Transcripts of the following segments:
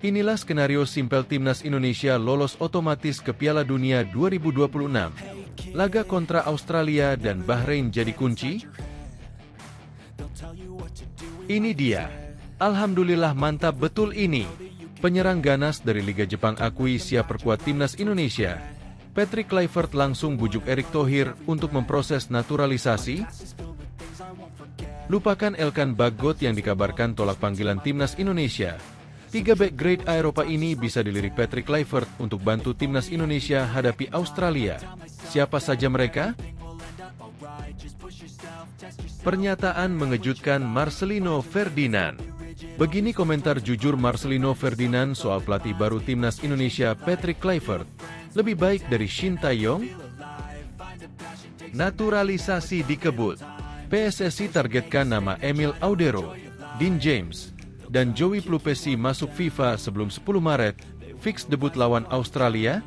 Inilah skenario simpel timnas Indonesia lolos otomatis ke Piala Dunia 2026. Laga kontra Australia dan Bahrain jadi kunci? Ini dia. Alhamdulillah, mantap betul ini. Penyerang ganas dari Liga Jepang akui siap perkuat timnas Indonesia. Patrick Kluivert langsung bujuk Erick Thohir untuk memproses naturalisasi. Lupakan Elkan Bagot yang dikabarkan tolak panggilan timnas Indonesia. 3 back grade Eropa ini bisa dilirik Patrick Kluivert untuk bantu timnas Indonesia hadapi Australia. Siapa saja mereka? Pernyataan mengejutkan Marcelino Ferdinand. Begini komentar jujur Marcelino Ferdinand soal pelatih baru timnas Indonesia Patrick Kluivert. Lebih baik dari Shin Tae-yong? Naturalisasi dikebut. PSSI targetkan nama Emil Audero, Dean James, dan Joey Plupesi masuk FIFA sebelum 10 Maret, fix debut lawan Australia.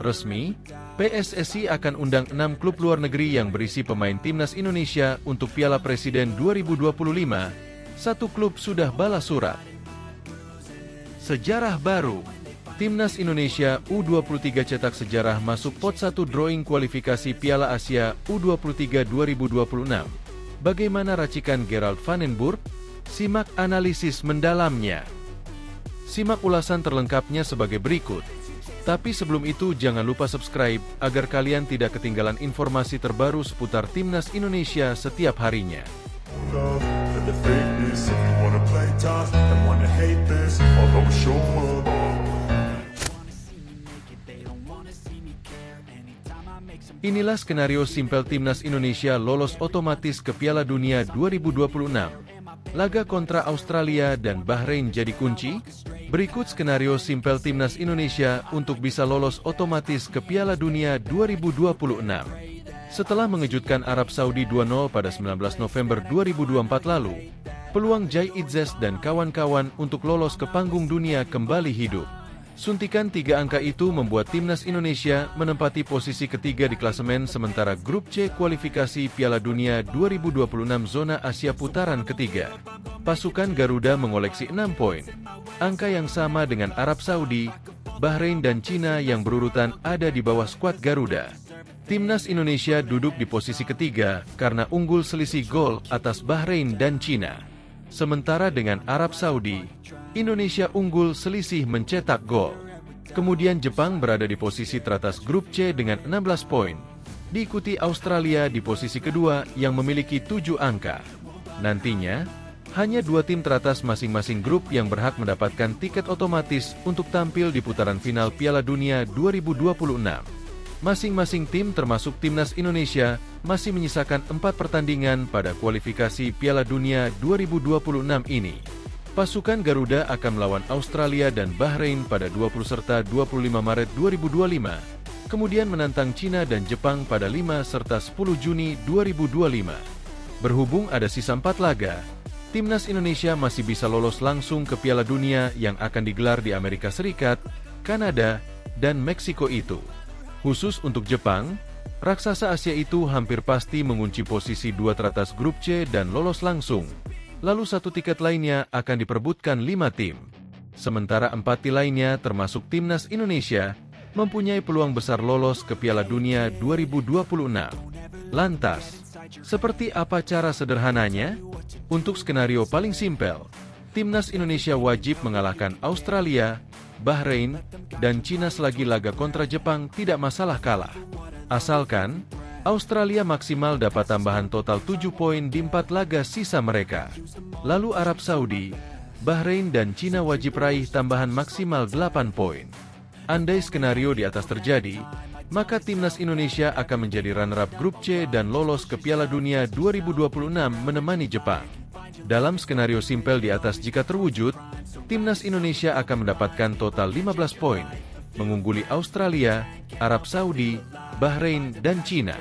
Resmi, PSSI akan undang 6 klub luar negeri yang berisi pemain timnas Indonesia untuk Piala Presiden 2025. 1 klub sudah balas surat. Sejarah baru. Timnas Indonesia U23 cetak sejarah masuk pot 1 drawing kualifikasi Piala Asia U23 2026. Bagaimana racikan Gerald Vandenburg? Simak analisis mendalamnya. Simak ulasan terlengkapnya sebagai berikut. Tapi sebelum itu jangan lupa subscribe agar kalian tidak ketinggalan informasi terbaru seputar timnas Indonesia setiap harinya. Inilah skenario simpel timnas Indonesia lolos otomatis ke Piala Dunia 2026. Laga kontra Australia dan Bahrain jadi kunci. Berikut skenario simpel timnas Indonesia untuk bisa lolos otomatis ke Piala Dunia 2026. Setelah mengejutkan Arab Saudi 2-0 pada 19 November 2024 lalu, peluang Jai Itzes dan kawan-kawan untuk lolos ke panggung dunia kembali hidup. Suntikan 3 angka itu membuat timnas Indonesia menempati posisi ketiga di klasemen sementara grup C kualifikasi Piala Dunia 2026 zona Asia putaran ketiga. Pasukan Garuda mengoleksi 6 poin. Angka yang sama dengan Arab Saudi, Bahrain dan Cina yang berurutan ada di bawah skuad Garuda. Timnas Indonesia duduk di posisi ketiga karena unggul selisih gol atas Bahrain dan Cina. Sementara dengan Arab Saudi, Indonesia unggul selisih mencetak gol. Kemudian Jepang berada di posisi teratas grup C dengan 16 poin. Diikuti Australia di posisi kedua yang memiliki 7 angka. Nantinya, hanya 2 tim teratas masing-masing grup yang berhak mendapatkan tiket otomatis untuk tampil di putaran final Piala Dunia 2026. Masing-masing tim termasuk timnas Indonesia masih menyisakan 4 pertandingan pada kualifikasi Piala Dunia 2026 ini. Pasukan Garuda akan melawan Australia dan Bahrain pada 20 serta 25 Maret 2025, kemudian menantang Cina dan Jepang pada 5 serta 10 Juni 2025. Berhubung ada sisa 4 laga, timnas Indonesia masih bisa lolos langsung ke Piala Dunia yang akan digelar di Amerika Serikat, Kanada, dan Meksiko itu. Khusus untuk Jepang, raksasa Asia itu hampir pasti mengunci posisi 2 teratas grup C dan lolos langsung. Lalu 1 tiket lainnya akan diperebutkan 5 tim. Sementara 4 tim lainnya termasuk timnas Indonesia, mempunyai peluang besar lolos ke Piala Dunia 2026. Lantas, seperti apa cara sederhananya? Untuk skenario paling simpel, timnas Indonesia wajib mengalahkan Australia, Bahrain, dan Cina selagi laga kontra Jepang tidak masalah kalah. Asalkan Australia maksimal dapat tambahan total 7 poin di 4 laga sisa mereka. Lalu Arab Saudi, Bahrain dan Cina wajib raih tambahan maksimal 8 poin. Andai skenario di atas terjadi, maka timnas Indonesia akan menjadi runner-up grup C dan lolos ke Piala Dunia 2026 menemani Jepang. Dalam skenario simpel di atas jika terwujud, timnas Indonesia akan mendapatkan total 15 poin, mengungguli Australia, Arab Saudi, Bahrain, dan Cina.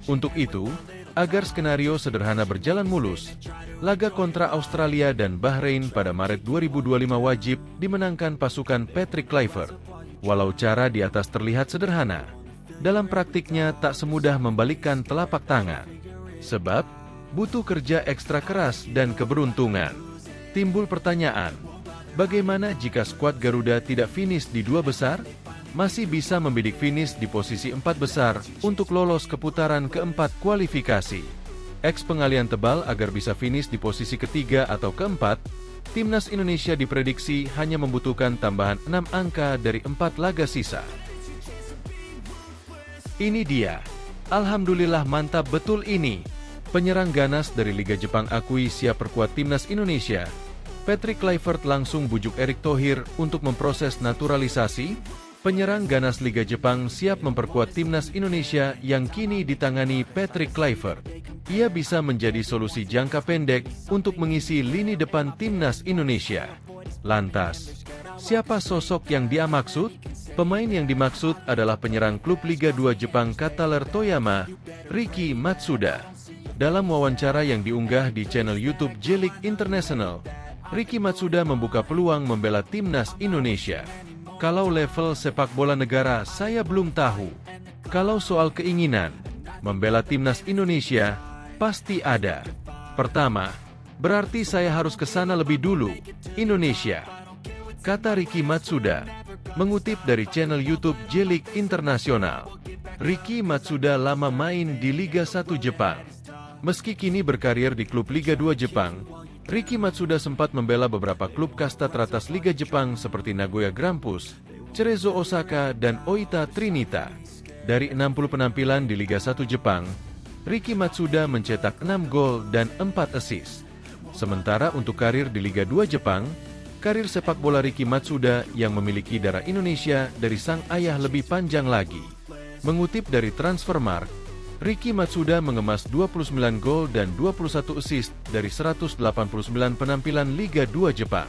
Untuk itu, agar skenario sederhana berjalan mulus, laga kontra Australia dan Bahrain pada Maret 2025 wajib dimenangkan pasukan Patrick Kluivert. Walau cara di atas terlihat sederhana, dalam praktiknya tak semudah membalikkan telapak tangan. Sebab, butuh kerja ekstra keras dan keberuntungan. Timbul pertanyaan, Bagaimana jika skuad Garuda tidak finish di 2 besar? Masih bisa membidik finish di posisi 4 besar untuk lolos ke putaran keempat kualifikasi. Pengalian tebal agar bisa finish di posisi ketiga atau keempat, Timnas Indonesia diprediksi hanya membutuhkan tambahan 6 angka dari 4 laga sisa. Ini dia. Alhamdulillah, mantap betul ini. Penyerang ganas dari Liga Jepang akui siap perkuat Timnas Indonesia. Patrick Kluivert langsung bujuk Erick Thohir untuk memproses naturalisasi. Penyerang ganas Liga Jepang siap memperkuat Timnas Indonesia yang kini ditangani Patrick Kluivert. Ia bisa menjadi solusi jangka pendek untuk mengisi lini depan Timnas Indonesia. Lantas, siapa sosok yang dia maksud? Pemain yang dimaksud adalah penyerang klub Liga 2 Jepang Kataler Toyama, Riki Matsuda. Dalam wawancara yang diunggah di channel YouTube J-League International, Riki Matsuda membuka peluang membela Timnas Indonesia. Kalau level sepak bola negara saya belum tahu. Kalau soal keinginan membela Timnas Indonesia, pasti ada. Pertama, berarti saya harus ke sana lebih dulu, Indonesia, kata Riki Matsuda, mengutip dari channel YouTube J-League International. Riki Matsuda lama main di Liga 1 Jepang. Meski kini berkarir di klub Liga 2 Jepang, Riki Matsuda sempat membela beberapa klub kasta teratas Liga Jepang seperti Nagoya Grampus, Cerezo Osaka, dan Oita Trinita. Dari 60 penampilan di Liga 1 Jepang, Riki Matsuda mencetak 6 gol dan 4 assist. Sementara untuk karir di Liga 2 Jepang, karir sepak bola Riki Matsuda yang memiliki darah Indonesia dari sang ayah lebih panjang lagi. Mengutip dari Transfermarkt, Riki Matsuda mengemas 29 gol dan 21 assist dari 189 penampilan Liga 2 Jepang.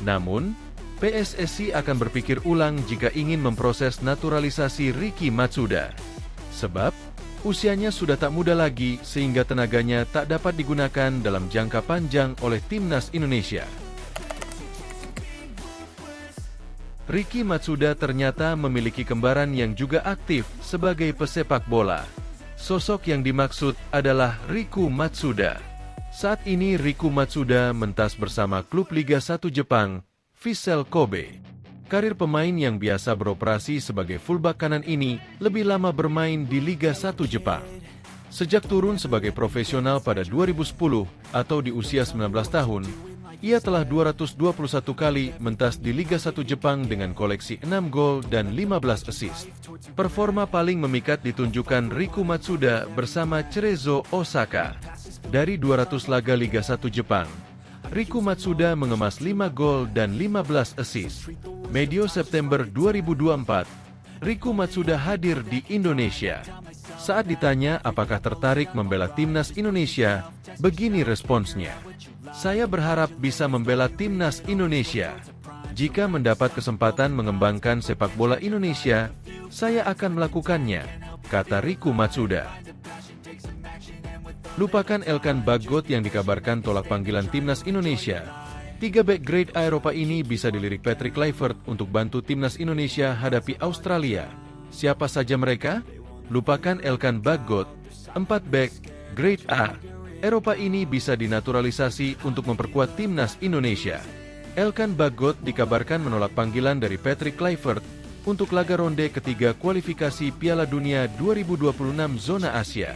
Namun, PSSI akan berpikir ulang jika ingin memproses naturalisasi Riki Matsuda. Sebab, usianya sudah tak muda lagi sehingga tenaganya tak dapat digunakan dalam jangka panjang oleh Timnas Indonesia. Riki Matsuda ternyata memiliki kembaran yang juga aktif sebagai pesepak bola. Sosok yang dimaksud adalah Riku Matsuda. Saat ini Riku Matsuda mentas bersama klub Liga 1 Jepang, Vissel Kobe. Karir pemain yang biasa beroperasi sebagai fullback kanan ini lebih lama bermain di Liga 1 Jepang. Sejak turun sebagai profesional pada 2010 atau di usia 19 tahun, ia telah 221 kali mentas di Liga 1 Jepang dengan koleksi 6 gol dan 15 assist. Performa paling memikat ditunjukkan Riku Matsuda bersama Cerezo Osaka. Dari 200 laga Liga 1 Jepang, Riku Matsuda mengemas 5 gol dan 15 assist. Medio September 2024, Riku Matsuda hadir di Indonesia. Saat ditanya apakah tertarik membela Timnas Indonesia, begini responsnya. Saya berharap bisa membela Timnas Indonesia. Jika mendapat kesempatan mengembangkan sepak bola Indonesia, saya akan melakukannya, kata Riku Matsuda. Lupakan Elkan Bagot yang dikabarkan tolak panggilan Timnas Indonesia. 3 back grade A Eropa ini bisa dilirik Patrick Kluivert untuk bantu Timnas Indonesia hadapi Australia. Siapa saja mereka? Lupakan Elkan Bagot. 4 back grade A Eropa ini bisa dinaturalisasi untuk memperkuat Timnas Indonesia. Elkan Bagot dikabarkan menolak panggilan dari Patrick Kluivert untuk laga ronde ketiga kualifikasi Piala Dunia 2026 zona Asia.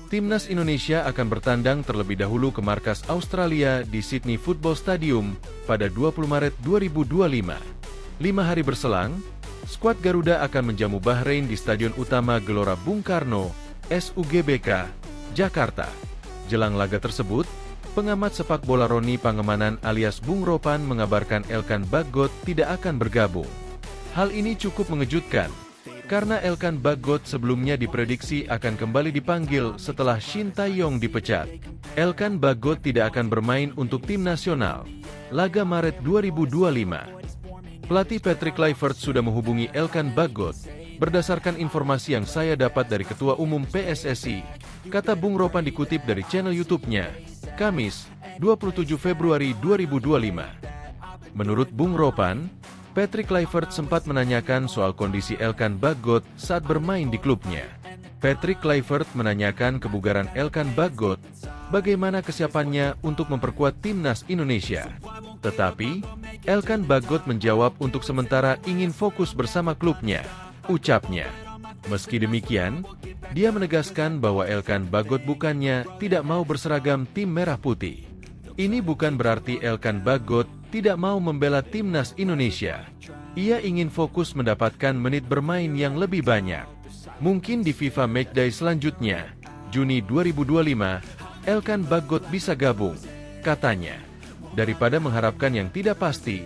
Timnas Indonesia akan bertandang terlebih dahulu ke markas Australia di Sydney Football Stadium pada 20 Maret 2025. 5 hari berselang, skuad Garuda akan menjamu Bahrain di Stadion Utama Gelora Bung Karno, SUGBK, Jakarta. Jelang laga tersebut, pengamat sepak bola Roni Pangemanan alias Bung Ropan mengabarkan Elkan Bagot tidak akan bergabung. Hal ini cukup mengejutkan, karena Elkan Bagot sebelumnya diprediksi akan kembali dipanggil setelah Shin Tae-yong dipecat. Elkan Bagot tidak akan bermain untuk tim nasional. Laga Maret 2025. Pelatih Patrick Kluivert sudah menghubungi Elkan Bagot. Berdasarkan informasi yang saya dapat dari Ketua Umum PSSI, kata Bung Ropan dikutip dari channel YouTube-nya, Kamis, 27 Februari 2025. Menurut Bung Ropan, Patrick Kluivert sempat menanyakan soal kondisi Elkan Bagot saat bermain di klubnya. Patrick Kluivert menanyakan kebugaran Elkan Bagot, bagaimana kesiapannya untuk memperkuat Timnas Indonesia. Tetapi, Elkan Bagot menjawab untuk sementara ingin fokus bersama klubnya, ucapnya. Meski demikian, dia menegaskan bahwa Elkan Bagot bukannya tidak mau berseragam tim merah putih. Ini bukan berarti Elkan Bagot tidak mau membela timnas Indonesia. Ia ingin fokus mendapatkan menit bermain yang lebih banyak. Mungkin di FIFA Matchday selanjutnya, Juni 2025, Elkan Bagot bisa gabung, katanya. Daripada mengharapkan yang tidak pasti,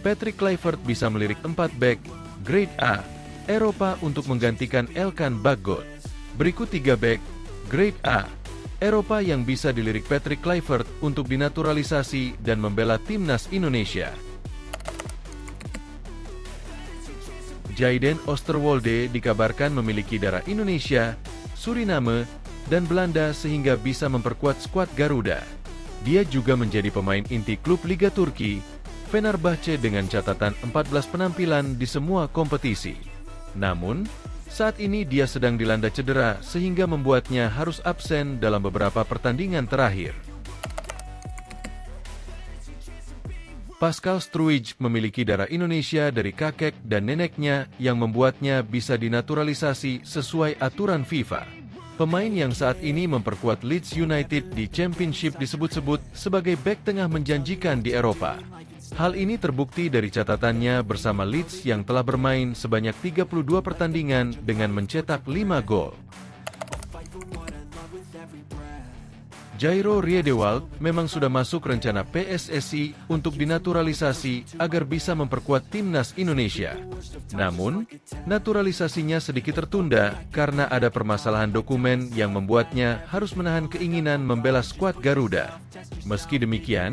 Patrick Kluivert bisa melirik 4 bek grade A Eropa untuk menggantikan Elkan Bagot. Berikut 3 bek grade A Eropa yang bisa dilirik Patrick Kluivert untuk dinaturalisasi dan membela timnas Indonesia. Jayden Oosterwolde dikabarkan memiliki darah Indonesia, Suriname, dan Belanda sehingga bisa memperkuat skuad Garuda. Dia juga menjadi pemain inti klub Liga Turki, Fenerbahce dengan catatan 14 penampilan di semua kompetisi. Namun, saat ini dia sedang dilanda cedera sehingga membuatnya harus absen dalam beberapa pertandingan terakhir. Pascal Struij memiliki darah Indonesia dari kakek dan neneknya yang membuatnya bisa dinaturalisasi sesuai aturan FIFA. Pemain yang saat ini memperkuat Leeds United di Championship disebut-sebut sebagai bek tengah menjanjikan di Eropa. Hal ini terbukti dari catatannya bersama Leeds yang telah bermain sebanyak 32 pertandingan dengan mencetak 5 gol. Jairo Riedewald memang sudah masuk rencana PSSI untuk dinaturalisasi agar bisa memperkuat timnas Indonesia. Namun, naturalisasinya sedikit tertunda karena ada permasalahan dokumen yang membuatnya harus menahan keinginan membela skuad Garuda. Meski demikian,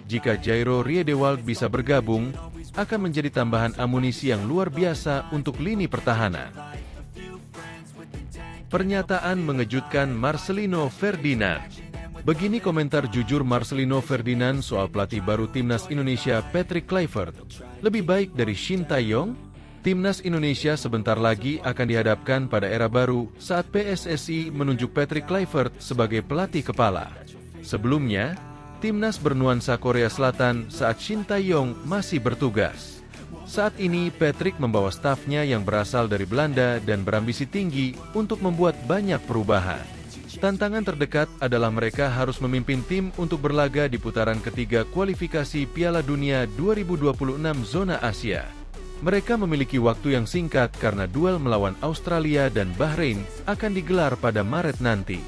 jika Jairo Riedewald bisa bergabung, akan menjadi tambahan amunisi yang luar biasa untuk lini pertahanan. Pernyataan mengejutkan Marcelino Ferdinand. Begini komentar jujur Marcelino Ferdinand soal pelatih baru timnas Indonesia Patrick Kluivert. Lebih baik dari Shin Tae-yong? Timnas Indonesia sebentar lagi akan dihadapkan pada era baru saat PSSI menunjuk Patrick Kluivert sebagai pelatih kepala. Sebelumnya, timnas bernuansa Korea Selatan saat Shin Tae-yong masih bertugas. Saat ini Patrick membawa stafnya yang berasal dari Belanda dan berambisi tinggi untuk membuat banyak perubahan. Tantangan terdekat adalah mereka harus memimpin tim untuk berlaga di putaran ketiga kualifikasi Piala Dunia 2026 zona Asia. Mereka memiliki waktu yang singkat karena duel melawan Australia dan Bahrain akan digelar pada Maret nanti.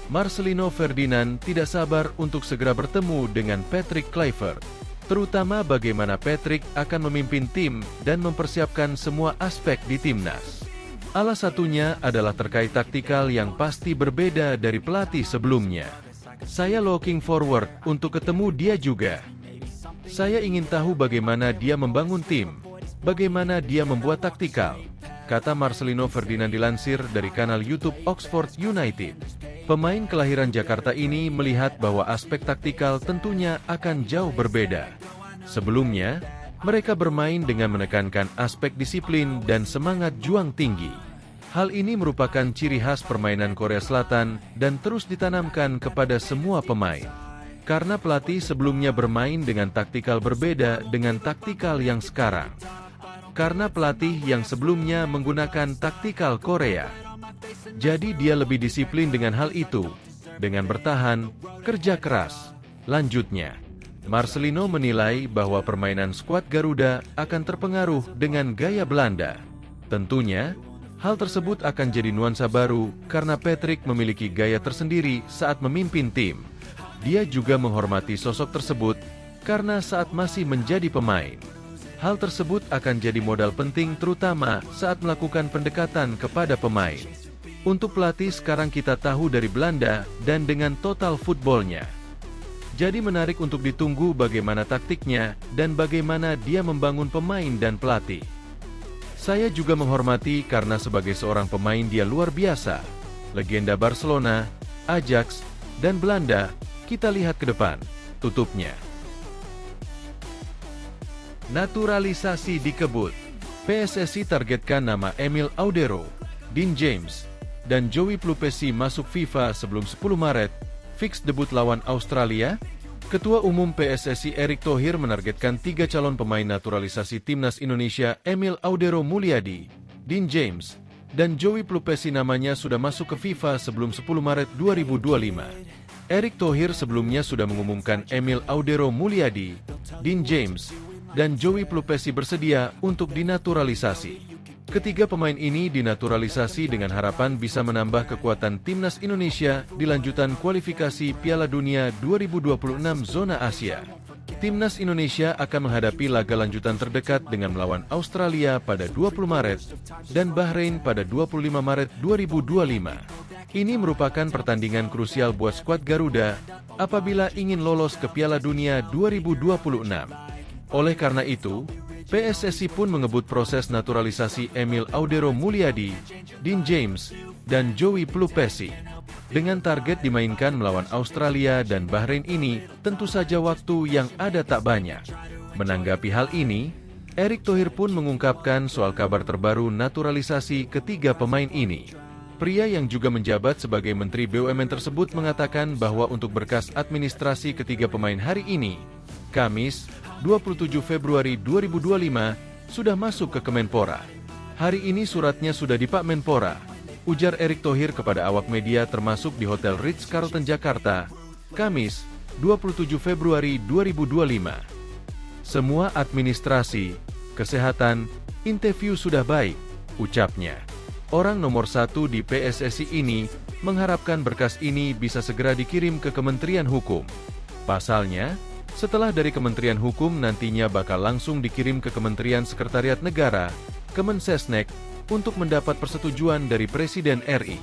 Marcelino Ferdinand tidak sabar untuk segera bertemu dengan Patrick Kluivert, terutama bagaimana Patrick akan memimpin tim dan mempersiapkan semua aspek di timnas. Salah satunya adalah terkait taktikal yang pasti berbeda dari pelatih sebelumnya. Saya looking forward untuk ketemu dia juga. Saya ingin tahu bagaimana dia membangun tim, bagaimana dia membuat taktikal, kata Marcelino Ferdinand dilansir dari kanal YouTube Oxford United. Pemain kelahiran Jakarta ini melihat bahwa aspek taktikal tentunya akan jauh berbeda. Sebelumnya, mereka bermain dengan menekankan aspek disiplin dan semangat juang tinggi. Hal ini merupakan ciri khas permainan Korea Selatan dan terus ditanamkan kepada semua pemain. Karena pelatih sebelumnya bermain dengan taktikal berbeda dengan taktikal yang sekarang. Karena pelatih yang sebelumnya menggunakan taktikal Korea. Jadi dia lebih disiplin dengan hal itu, dengan bertahan, kerja keras. Lanjutnya, Marcelino menilai bahwa permainan skuad Garuda akan terpengaruh dengan gaya Belanda. Tentunya, hal tersebut akan jadi nuansa baru karena Patrick memiliki gaya tersendiri saat memimpin tim. Dia juga menghormati sosok tersebut karena saat masih menjadi pemain. Hal tersebut akan jadi modal penting terutama saat melakukan pendekatan kepada pemain. Untuk pelatih sekarang kita tahu dari Belanda dan dengan total footballnya. Jadi menarik untuk ditunggu bagaimana taktiknya dan bagaimana dia membangun pemain dan pelatih. Saya juga menghormati karena sebagai seorang pemain dia luar biasa. Legenda Barcelona, Ajax, dan Belanda, kita lihat ke depan, tutupnya. Naturalisasi dikebut. PSSI targetkan nama Emil Audero, Dean James, dan Joey Plupesi masuk FIFA sebelum 10 Maret. Fix debut lawan Australia? Ketua Umum PSSI Erick Thohir menargetkan 3 calon pemain naturalisasi Timnas Indonesia Emil Audero Mulyadi, Dean James, dan Joey Plupesi namanya sudah masuk ke FIFA sebelum 10 Maret 2025. Erick Thohir sebelumnya sudah mengumumkan Emil Audero Mulyadi, Dean James, dan Joey Plupesi bersedia untuk dinaturalisasi. Ketiga pemain ini dinaturalisasi dengan harapan bisa menambah kekuatan Timnas Indonesia di lanjutan kualifikasi Piala Dunia 2026 zona Asia. Timnas Indonesia akan menghadapi laga lanjutan terdekat dengan melawan Australia pada 20 Maret dan Bahrain pada 25 Maret 2025. Ini merupakan pertandingan krusial buat skuad Garuda apabila ingin lolos ke Piala Dunia 2026. Oleh karena itu, PSSI pun mengebut proses naturalisasi Emil Audero Mulyadi, Dean James, dan Joey Plupesi. Dengan target dimainkan melawan Australia dan Bahrain ini, tentu saja waktu yang ada tak banyak. Menanggapi hal ini, Erick Thohir pun mengungkapkan soal kabar terbaru naturalisasi ketiga pemain ini. Pria yang juga menjabat sebagai Menteri BUMN tersebut mengatakan bahwa untuk berkas administrasi ketiga pemain hari ini, Kamis, 27 Februari 2025, sudah masuk ke Kemenpora. Hari ini suratnya sudah di Pak Menpora, ujar Erick Thohir kepada awak media termasuk di Hotel Ritz-Carlton Jakarta, Kamis, 27 Februari 2025. Semua administrasi, kesehatan, interview sudah baik, ucapnya. Orang nomor 1 di PSSI ini mengharapkan berkas ini bisa segera dikirim ke Kementerian Hukum. Pasalnya, setelah dari Kementerian Hukum nantinya bakal langsung dikirim ke Kementerian Sekretariat Negara, Kemensesnek, untuk mendapat persetujuan dari Presiden RI.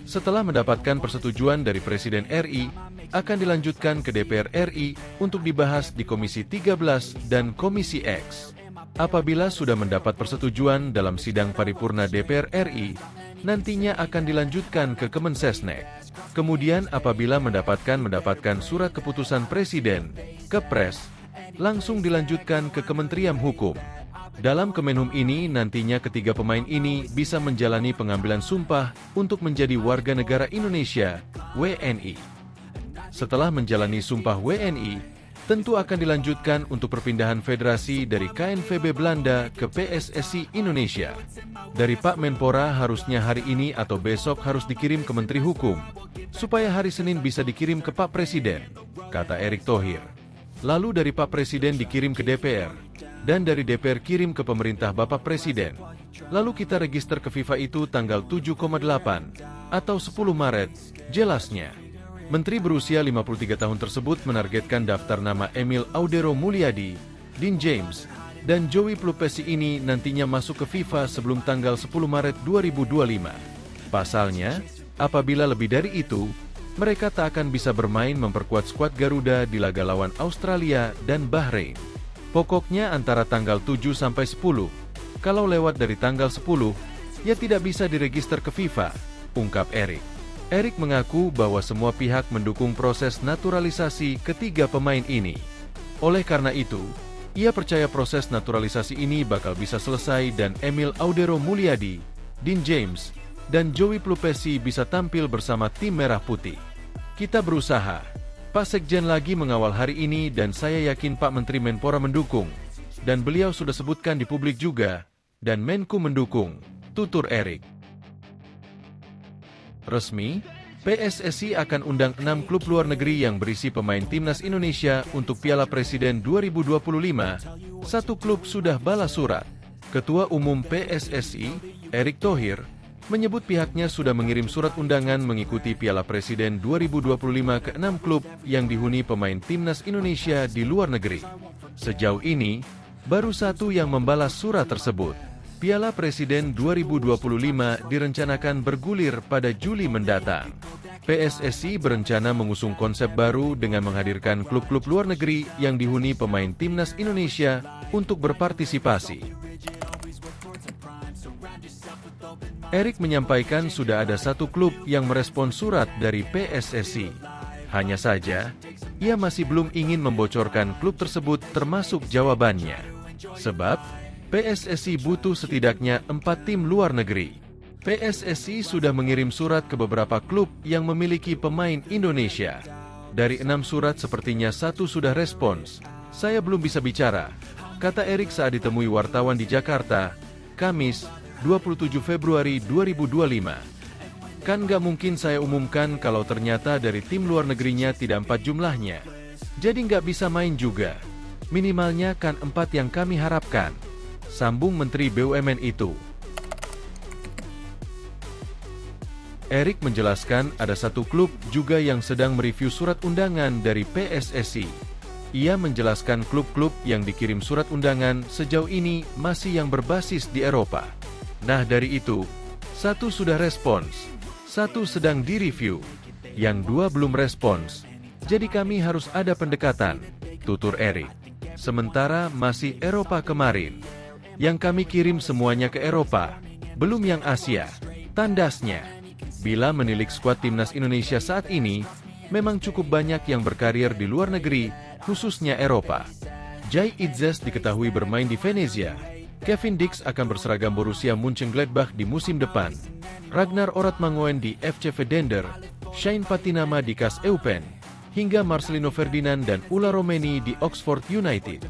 Setelah mendapatkan persetujuan dari Presiden RI, akan dilanjutkan ke DPR RI untuk dibahas di Komisi 13 dan Komisi X. Apabila sudah mendapat persetujuan dalam sidang paripurna DPR RI, nantinya akan dilanjutkan ke Kemensesnek. Kemudian apabila mendapatkan surat keputusan Presiden, Kepres, langsung dilanjutkan ke Kementerian Hukum. Dalam Kemenhum ini nantinya ketiga pemain ini bisa menjalani pengambilan sumpah untuk menjadi warga negara Indonesia, WNI. Setelah menjalani sumpah WNI, tentu akan dilanjutkan untuk perpindahan federasi dari KNVB Belanda ke PSSI Indonesia. Dari Pak Menpora harusnya hari ini atau besok harus dikirim ke Menteri Hukum, supaya hari Senin bisa dikirim ke Pak Presiden, kata Erick Thohir. Lalu dari Pak Presiden dikirim ke DPR, dan dari DPR kirim ke pemerintah Bapak Presiden. Lalu kita register ke FIFA itu tanggal 7,8 atau 10 Maret, jelasnya. Menteri berusia 53 tahun tersebut menargetkan daftar nama Emil Audero Mulyadi, Dean James, dan Joey Plupesi ini nantinya masuk ke FIFA sebelum tanggal 10 Maret 2025. Pasalnya, apabila lebih dari itu, mereka tak akan bisa bermain memperkuat skuad Garuda di laga lawan Australia dan Bahrain. Pokoknya antara tanggal 7 sampai 10. Kalau lewat dari tanggal 10, ya tidak bisa diregister ke FIFA, ungkap Erick. Erick mengaku bahwa semua pihak mendukung proses naturalisasi ketiga pemain ini. Oleh karena itu, ia percaya proses naturalisasi ini bakal bisa selesai dan Emil Audero Mulyadi, Dean James, dan Joey Plupesi bisa tampil bersama tim Merah Putih. Kita berusaha. Pak Sekjen lagi mengawal hari ini dan saya yakin Pak Menteri Menpora mendukung. Dan beliau sudah sebutkan di publik juga, dan Menku mendukung, tutur Erick. Resmi, PSSI akan undang 6 klub luar negeri yang berisi pemain Timnas Indonesia untuk Piala Presiden 2025. Satu klub sudah balas surat. Ketua Umum PSSI, Erick Thohir, menyebut pihaknya sudah mengirim surat undangan mengikuti Piala Presiden 2025 ke 6 klub yang dihuni pemain Timnas Indonesia di luar negeri. Sejauh ini, baru satu yang membalas surat tersebut. Piala Presiden 2025 direncanakan bergulir pada Juli mendatang. PSSI berencana mengusung konsep baru dengan menghadirkan klub-klub luar negeri yang dihuni pemain Timnas Indonesia untuk berpartisipasi. Erick menyampaikan sudah ada satu klub yang merespon surat dari PSSI. Hanya saja, ia masih belum ingin membocorkan klub tersebut termasuk jawabannya. Sebab, PSSI butuh setidaknya 4 tim luar negeri. PSSI sudah mengirim surat ke beberapa klub yang memiliki pemain Indonesia. Dari 6 surat sepertinya 1 sudah respons. Saya belum bisa bicara, kata Erik saat ditemui wartawan di Jakarta, Kamis, 27 Februari 2025. Kan nggak mungkin saya umumkan kalau ternyata dari tim luar negerinya tidak 4 jumlahnya. Jadi nggak bisa main juga. Minimalnya kan 4 yang kami harapkan, sambung Menteri BUMN itu. Erik menjelaskan ada satu klub juga yang sedang mereview surat undangan dari PSSI. Ia menjelaskan klub-klub yang dikirim surat undangan sejauh ini masih yang berbasis di Eropa. Nah dari itu, 1 sudah respons, 1 sedang direview, yang 2 belum respons. Jadi kami harus ada pendekatan, tutur Erik. Sementara masih Eropa kemarin. Yang kami kirim semuanya ke Eropa, belum yang Asia, tandasnya. Bila menilik skuad timnas Indonesia saat ini, memang cukup banyak yang berkarir di luar negeri, khususnya Eropa. Jai Itzes diketahui bermain di Venezia. Kevin Dix akan berseragam Borussia Mönchengladbach di musim depan. Ragnar Oratmangoen di FC Vedender, Shane Patinama di KAS Eupen, hingga Marcelino Ferdinand dan Ula Romeni di Oxford United.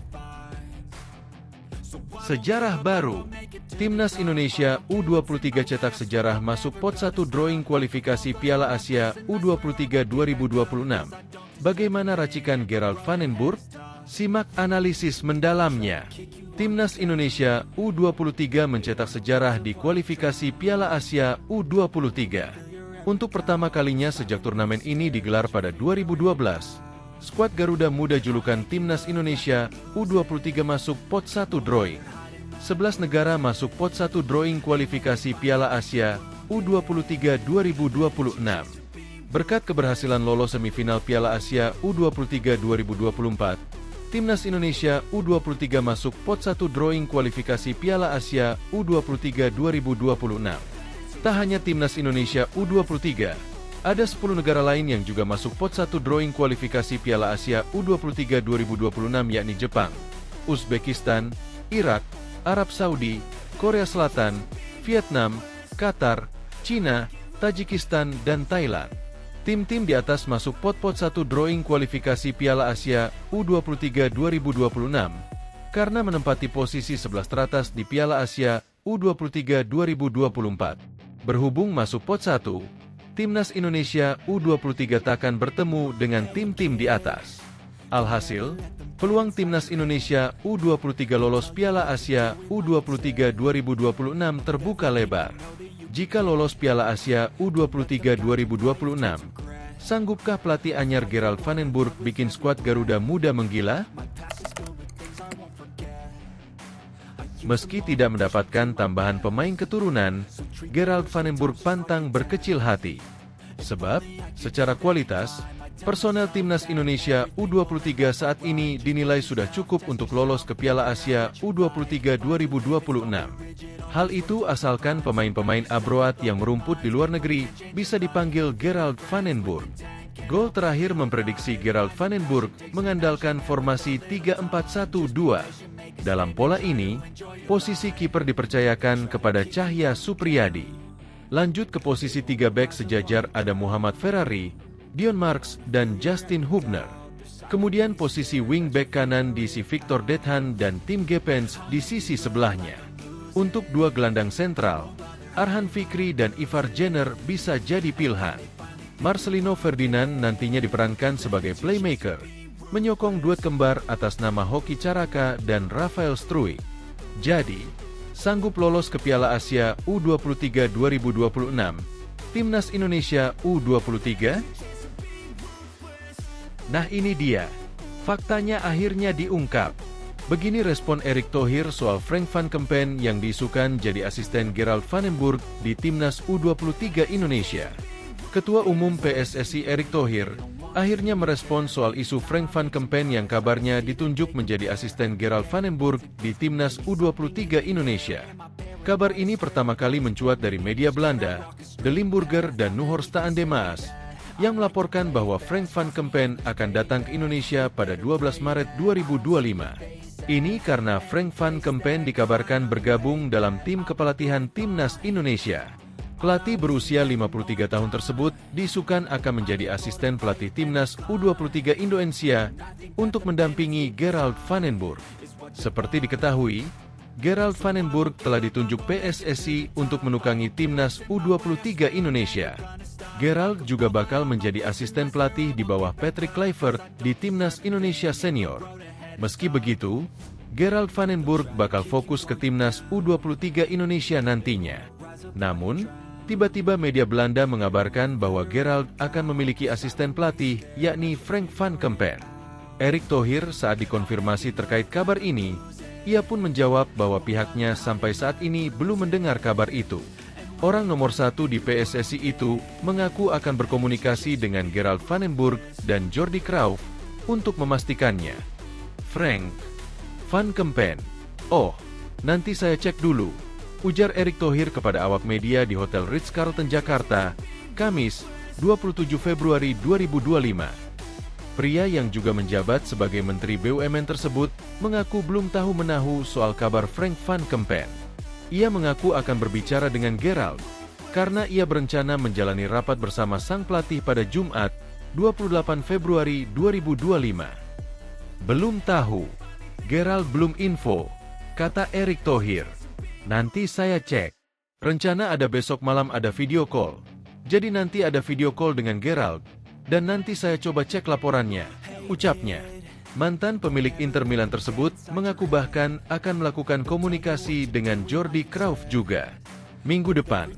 Sejarah baru, Timnas Indonesia U23 cetak sejarah masuk pot 1 drawing kualifikasi Piala Asia U23 2026. Bagaimana racikan Gerald van den Burg? Simak analisis mendalamnya. Timnas Indonesia U23 mencetak sejarah di kualifikasi Piala Asia U23. Untuk pertama kalinya sejak turnamen ini digelar pada 2012, skuad Garuda Muda julukan Timnas Indonesia U23 masuk pot 1 drawing. 11 negara masuk pot 1 drawing kualifikasi Piala Asia U23 2026. Berkat keberhasilan lolos semifinal Piala Asia U23 2024, Timnas Indonesia U23 masuk pot 1 drawing kualifikasi Piala Asia U23 2026. Tak hanya Timnas Indonesia U23, ada 10 negara lain yang juga masuk pot 1 drawing kualifikasi Piala Asia U23 2026 yakni Jepang, Uzbekistan, Irak, Arab Saudi, Korea Selatan, Vietnam, Qatar, Cina, Tajikistan, dan Thailand. Tim-tim di atas masuk pot-pot 1 drawing kualifikasi Piala Asia U23 2026 karena menempati posisi 11 teratas di Piala Asia U23 2024. Berhubung masuk pot 1, Timnas Indonesia U23 takkan bertemu dengan tim-tim di atas. Alhasil, peluang Timnas Indonesia U23 lolos Piala Asia U23 2026 terbuka lebar. Jika lolos Piala Asia U23 2026, sanggupkah pelatih anyar Gerald van den Burg bikin skuad Garuda Muda menggila? Meski tidak mendapatkan tambahan pemain keturunan, Gerald van den Burg pantang berkecil hati. Sebab, secara kualitas, personel Timnas Indonesia U23 saat ini dinilai sudah cukup untuk lolos ke Piala Asia U23 2026. Hal itu asalkan pemain-pemain abroad yang merumput di luar negeri bisa dipanggil Gerald van den Burg. Gol terakhir memprediksi Gerald van den Burg mengandalkan formasi 3-4-1-2. Dalam pola ini, posisi kiper dipercayakan kepada Cahya Supriyadi. Lanjut ke posisi 3 bek sejajar ada Muhammad Ferrari, Dion Marks, dan Justin Hubner. Kemudian posisi wing back kanan diisi Victor Dethan dan Tim Gepens di sisi sebelahnya. Untuk 2 gelandang sentral, Arhan Fikri dan Ivar Jenner bisa jadi pilihan. Marcelino Ferdinand nantinya diperankan sebagai playmaker, menyokong duet kembar atas nama Hoki Caraka dan Rafael Struijk. Jadi, sanggup lolos ke Piala Asia U23 2026, Timnas Indonesia U23? Nah ini dia, faktanya akhirnya diungkap. Begini respon Erick Thohir soal Frank van Kempen yang diisukan jadi asisten Gerald van den Burg di Timnas U23 Indonesia. Ketua Umum PSSI Erick Thohir akhirnya merespon soal isu Frank van Kempen yang kabarnya ditunjuk menjadi asisten Gerald van den Burg di Timnas U23 Indonesia. Kabar ini pertama kali mencuat dari media Belanda, De Limburger dan Nuhoorstaande Maas, yang melaporkan bahwa Frank van Kempen akan datang ke Indonesia pada 12 Maret 2025. Ini karena Frank van Kempen dikabarkan bergabung dalam tim kepelatihan Timnas Indonesia. Pelatih berusia 53 tahun tersebut diisukan akan menjadi asisten pelatih timnas U23 Indonesia untuk mendampingi Gerald van den Burg. Seperti diketahui, Gerald van den Burg telah ditunjuk PSSI untuk menukangi timnas U23 Indonesia. Gerald juga bakal menjadi asisten pelatih di bawah Patrick Kluivert di timnas Indonesia senior. Meski begitu, Gerald van den Burg bakal fokus ke timnas U23 Indonesia nantinya. Namun, tiba-tiba media Belanda mengabarkan bahwa Gerald akan memiliki asisten pelatih, yakni Frank van Kempen. Erick Thohir saat dikonfirmasi terkait kabar ini, ia pun menjawab bahwa pihaknya sampai saat ini belum mendengar kabar itu. Orang nomor 1 di PSSI itu mengaku akan berkomunikasi dengan Gerald van den Burg dan Jordi Cruijff untuk memastikannya. Frank van Kempen, "Oh, nanti saya cek dulu," ujar Erick Thohir kepada awak media di Hotel Ritz-Carlton Jakarta, Kamis, 27 Februari 2025. Pria yang juga menjabat sebagai Menteri BUMN tersebut mengaku belum tahu menahu soal kabar Frank van Kempen. Ia mengaku akan berbicara dengan Gerald, karena ia berencana menjalani rapat bersama sang pelatih pada Jumat, 28 Februari 2025. "Belum tahu, Gerald belum info," kata Erick Thohir. "Nanti saya cek. Rencana ada besok malam ada video call. Jadi nanti ada video call dengan Gerald, dan nanti saya coba cek laporannya," ucapnya. Mantan pemilik Inter Milan tersebut mengaku bahkan akan melakukan komunikasi dengan Jordi Cruijff juga. Minggu depan,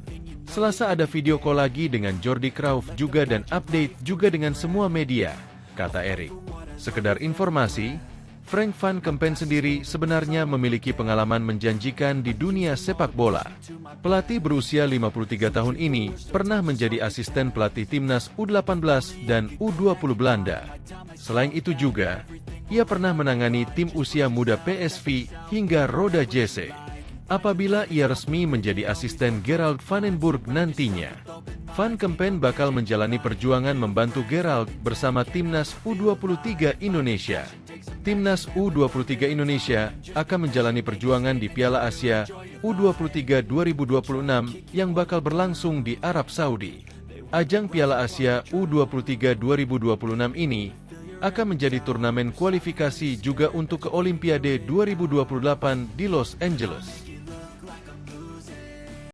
Selasa ada video call lagi dengan Jordi Cruijff juga dan update juga dengan semua media, kata Erick. Sekedar informasi, Frank van Kempen sendiri sebenarnya memiliki pengalaman menjanjikan di dunia sepak bola. Pelatih berusia 53 tahun ini pernah menjadi asisten pelatih timnas U18 dan U20 Belanda. Selain itu juga, ia pernah menangani tim usia muda PSV hingga Roda JC. Apabila ia resmi menjadi asisten Gerald van den Burg nantinya, Van Kempen bakal menjalani perjuangan membantu Gerald bersama timnas U23 Indonesia. Timnas U23 Indonesia akan menjalani perjuangan di Piala Asia U23 2026 yang bakal berlangsung di Arab Saudi. Ajang Piala Asia U23 2026 ini akan menjadi turnamen kualifikasi juga untuk ke Olimpiade 2028 di Los Angeles.